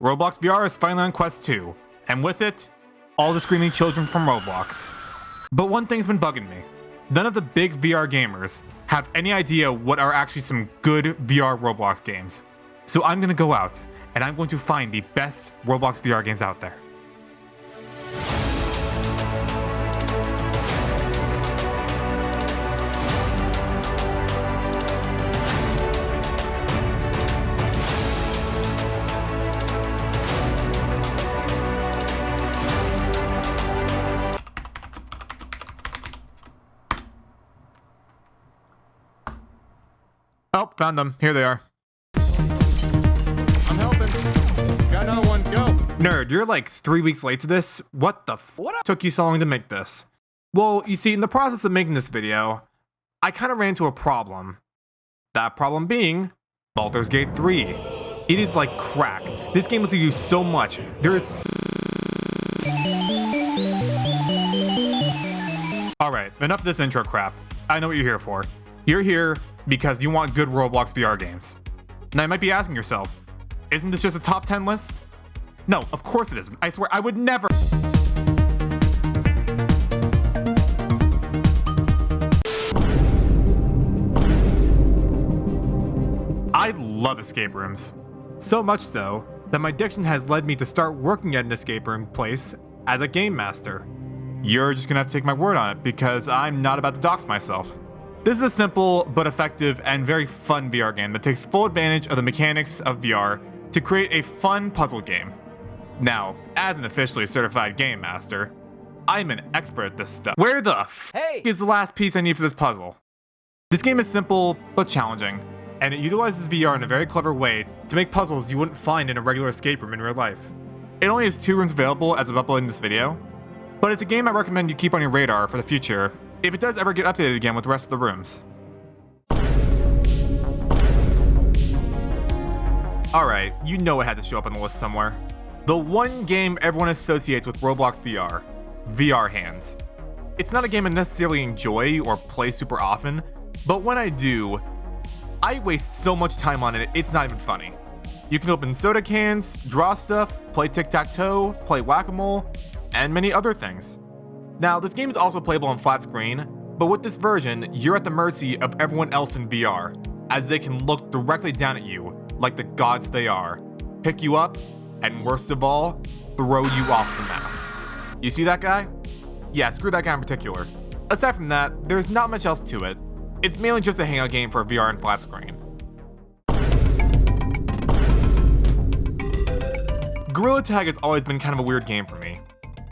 Roblox VR is finally on Quest 2, and with it, all the screaming children from Roblox. But one thing's been bugging me. None of the big VR gamers have any idea what are actually some good VR Roblox games. So I'm gonna go out, and I'm going to find the best Roblox VR games out there. Oh, found them. Here they are. I'm helping. Got another one. Go. Nerd, you're like 3 weeks late to this. What the what took you so long to make this? Well, you see, in the process of making this video, I kind of ran into a problem. That problem being Baldur's Gate 3. It is like crack. This game lets you use so much. There is... Alright, enough of this intro crap. I know what you're here for. You're here because you want good Roblox VR games. Now you might be asking yourself, isn't this just a top 10 list? No, of course it isn't. I swear I would never. I love escape rooms. So much so that my addiction has led me to start working at an escape room place as a game master. You're just gonna have to take my word on it because I'm not about to dox myself. This is a simple but effective and very fun VR game that takes full advantage of the mechanics of VR to create a fun puzzle game. Now, as an officially certified game master, I'm an expert at this stuff. Where the is the last piece I need for this puzzle? This game is simple but challenging, and it utilizes VR in a very clever way to make puzzles you wouldn't find in a regular escape room in real life. It only has 2 rooms available as of uploading this video, but it's a game I recommend you keep on your radar for the future if it does ever get updated again with the rest of the rooms. Alright, you know it had to show up on the list somewhere. The one game everyone associates with Roblox VR, VR Hands. It's not a game I necessarily enjoy or play super often, but when I do, I waste so much time on it, it's not even funny. You can open soda cans, draw stuff, play tic-tac-toe, play whack-a-mole, and many other things. Now, this game is also playable on flat screen, but with this version, you're at the mercy of everyone else in VR, as they can look directly down at you, like the gods they are, pick you up, and worst of all, throw you off the map. You see that guy? Yeah, screw that guy in particular. Aside from that, there's not much else to it. It's mainly just a hangout game for VR and flat screen. Gorilla Tag has always been kind of a weird game for me.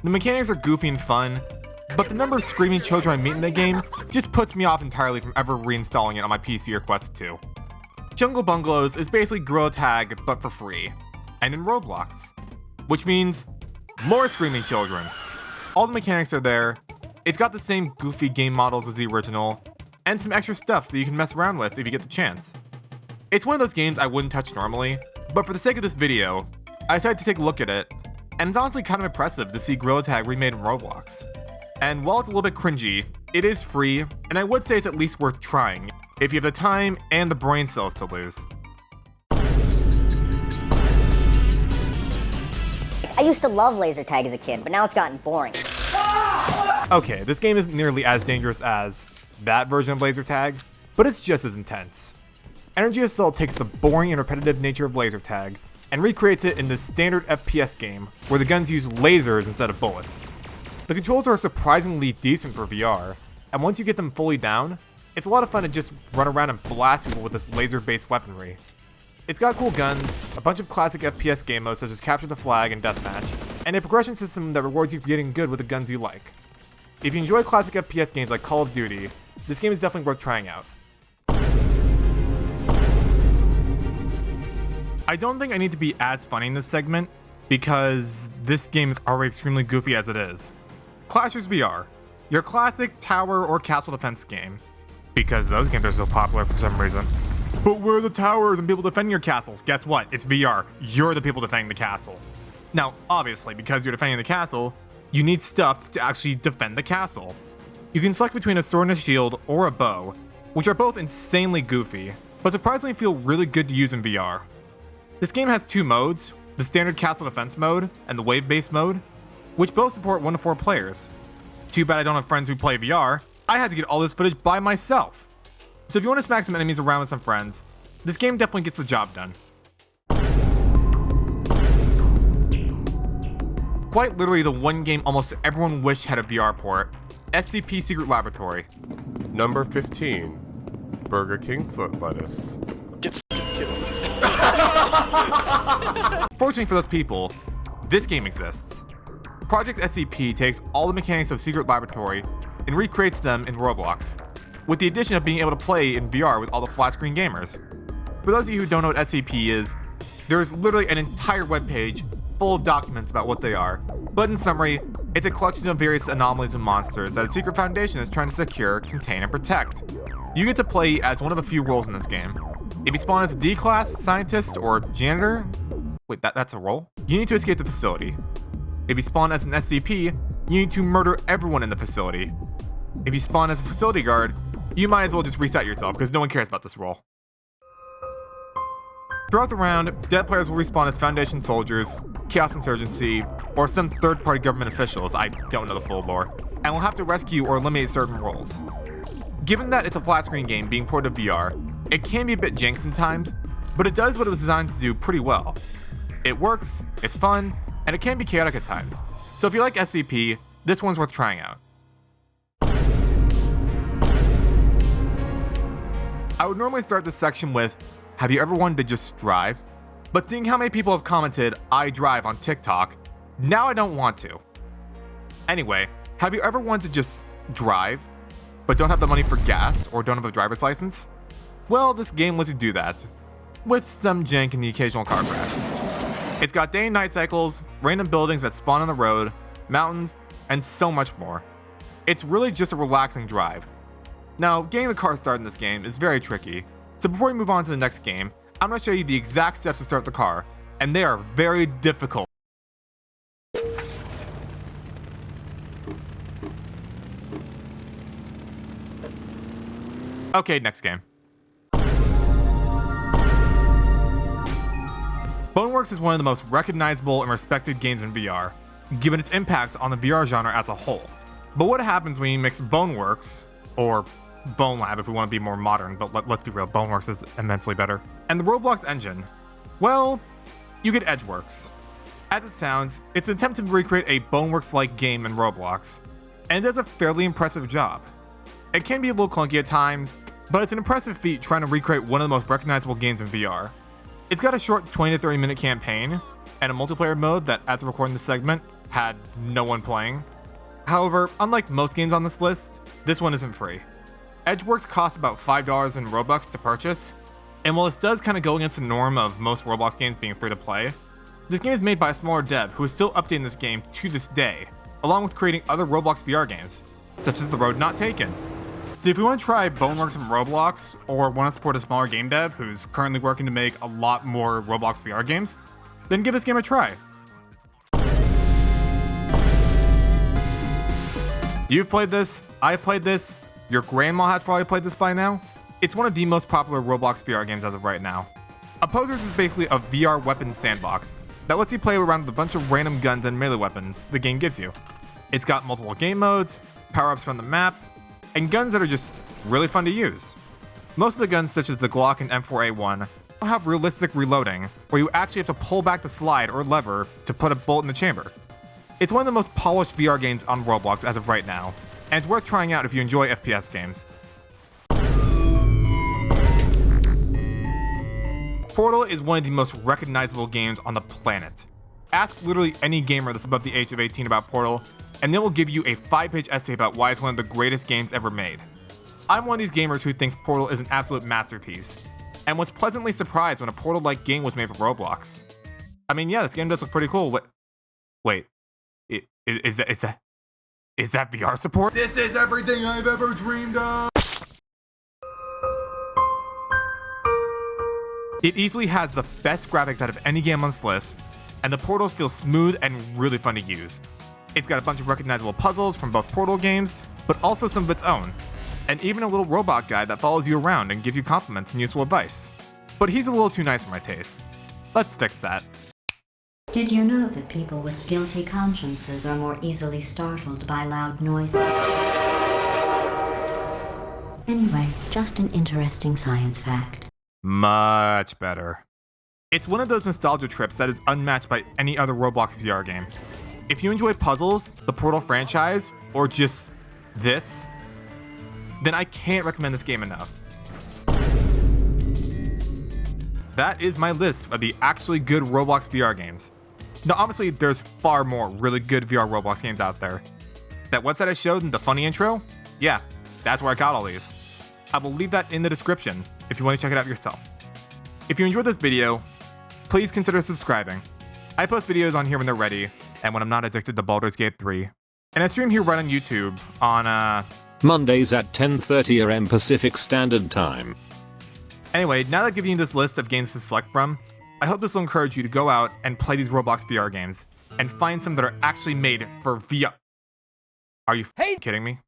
The mechanics are goofy and fun, but the number of screaming children I meet in the game just puts me off entirely from ever reinstalling it on my PC or Quest 2. Jungle Bungalows is basically Gorilla Tag, but for free, and in Roblox, which means more screaming children. All the mechanics are there, it's got the same goofy game models as the original, and some extra stuff that you can mess around with if you get the chance. It's one of those games I wouldn't touch normally, but for the sake of this video, I decided to take a look at it, and it's honestly kind of impressive to see Gorilla Tag remade in Roblox. And while it's a little bit cringy, it is free, and I would say it's at least worth trying, if you have the time and the brain cells to lose. I used to love laser tag as a kid, but now it's gotten boring. Okay, this game isn't nearly as dangerous as that version of laser tag, but it's just as intense. Energy Assault takes the boring and repetitive nature of laser tag and recreates it in this standard FPS game where the guns use lasers instead of bullets. The controls are surprisingly decent for VR, and once you get them fully down, it's a lot of fun to just run around and blast people with this laser-based weaponry. It's got cool guns, a bunch of classic FPS game modes such as Capture the Flag and Deathmatch, and a progression system that rewards you for getting good with the guns you like. If you enjoy classic FPS games like Call of Duty, this game is definitely worth trying out. I don't think I need to be as funny in this segment, because this game is already extremely goofy as it is. Clashers VR, your classic tower or castle defense game, because those games are so popular for some reason. But where are the towers and people defending your castle? Guess what? It's VR. You're the people defending the castle. Now, obviously, because you're defending the castle, you need stuff to actually defend the castle. You can select between a sword and a shield or a bow, which are both insanely goofy, but surprisingly feel really good to use in VR. This game has 2 modes, the standard castle defense mode and the wave-based mode, which both support 1 to 4 players. Too bad I don't have friends who play VR. I had to get all this footage by myself. So if you want to smack some enemies around with some friends, this game definitely gets the job done. Quite literally the one game almost everyone wished had a VR port, SCP Secret Laboratory. Number 15, Burger King foot lettuce. Gets killed. Fortunately for those people, this game exists. Project SCP takes all the mechanics of Secret Laboratory and recreates them in Roblox, with the addition of being able to play in VR with all the flat screen gamers. For those of you who don't know what SCP is, there is literally an entire webpage full of documents about what they are, but in summary, it's a collection of various anomalies and monsters that a secret foundation is trying to secure, contain, and protect. You get to play as one of a few roles in this game. If you spawn as a D-class, scientist, or janitor, wait, that's a role? You need to escape the facility. If you spawn as an SCP, you need to murder everyone in the facility. If you spawn as a facility guard, you might as well just reset yourself because no one cares about this role. Throughout the round, dead players will respawn as Foundation soldiers, Chaos Insurgency, or some third-party government officials, I don't know the full lore, and will have to rescue or eliminate certain roles. Given that it's a flat-screen game being ported to VR, it can be a bit jank sometimes, but it does what it was designed to do pretty well. It works, it's fun, and it can be chaotic at times. So if you like SCP, this one's worth trying out. I would normally start this section with, have you ever wanted to just drive? But seeing how many people have commented, I drive on TikTok, now I don't want to. Anyway, have you ever wanted to just drive, but don't have the money for gas or don't have a driver's license? Well, this game lets you do that, with some jank and the occasional car crash. It's got day and night cycles, random buildings that spawn on the road, mountains, and so much more. It's really just a relaxing drive. Now, getting the car started in this game is very tricky, so before we move on to the next game, I'm going to show you the exact steps to start the car, and they are very difficult. Okay, next game. Boneworks is one of the most recognizable and respected games in VR, given its impact on the VR genre as a whole. But what happens when you mix Boneworks, or Bone Lab if we want to be more modern, but let's be real, Boneworks is immensely better, and the Roblox engine? Well, you get EdgeWorks. As it sounds, it's an attempt to recreate a Boneworks-like game in Roblox, and it does a fairly impressive job. It can be a little clunky at times, but it's an impressive feat trying to recreate one of the most recognizable games in VR. It's got a short 20 to 30 minute campaign, and a multiplayer mode that, as of recording this segment, had no one playing. However, unlike most games on this list, this one isn't free. EdgeWorks costs about $5 in Robux to purchase, and while this does kind of go against the norm of most Roblox games being free to play, this game is made by a smaller dev who is still updating this game to this day, along with creating other Roblox VR games, such as The Road Not Taken. So if you want to try Boneworks from Roblox, or want to support a smaller game dev who's currently working to make a lot more Roblox VR games, then give this game a try. You've played this, I've played this, your grandma has probably played this by now. It's one of the most popular Roblox VR games as of right now. Opposers is basically a VR weapons sandbox that lets you play around with a bunch of random guns and melee weapons the game gives you. It's got multiple game modes, power-ups from the map, and guns that are just really fun to use. Most of the guns, such as the Glock and M4A1, have realistic reloading, where you actually have to pull back the slide or lever to put a bullet in the chamber. It's one of the most polished VR games on Roblox as of right now, and it's worth trying out if you enjoy FPS games. Portal is one of the most recognizable games on the planet. Ask literally any gamer that's above the age of 18 about Portal, and they will give you a 5-page essay about why it's one of the greatest games ever made. I'm one of these gamers who thinks Portal is an absolute masterpiece, and was pleasantly surprised when a Portal-like game was made for Roblox. I mean, yeah, this game does look pretty cool. Wait, is that VR support? This is everything I've ever dreamed of! It easily has the best graphics out of any game on this list, and the portals feel smooth and really fun to use. It's got a bunch of recognizable puzzles from both Portal games, but also some of its own, and even a little robot guy that follows you around and gives you compliments and useful advice. But he's a little too nice for my taste. Let's fix that. Did you know that people with guilty consciences are more easily startled by loud noises? Anyway, just an interesting science fact. Much better. It's one of those nostalgia trips that is unmatched by any other Roblox VR game. If you enjoy puzzles, the Portal franchise, or just this, then I can't recommend this game enough. That is my list of the actually good Roblox VR games. Now obviously there's far more really good VR Roblox games out there. That website I showed in the funny intro, yeah, that's where I got all these. I will leave that in the description if you want to check it out yourself. If you enjoyed this video, please consider subscribing. I post videos on here when they're ready, and when I'm not addicted to Baldur's Gate 3. And I stream here right on YouTube on Mondays at 10:30 AM Pacific Standard Time. Anyway, now that I've given you this list of games to select from, I hope this will encourage you to go out and play these Roblox VR games, and find some that are actually made for VR. Are you kidding me?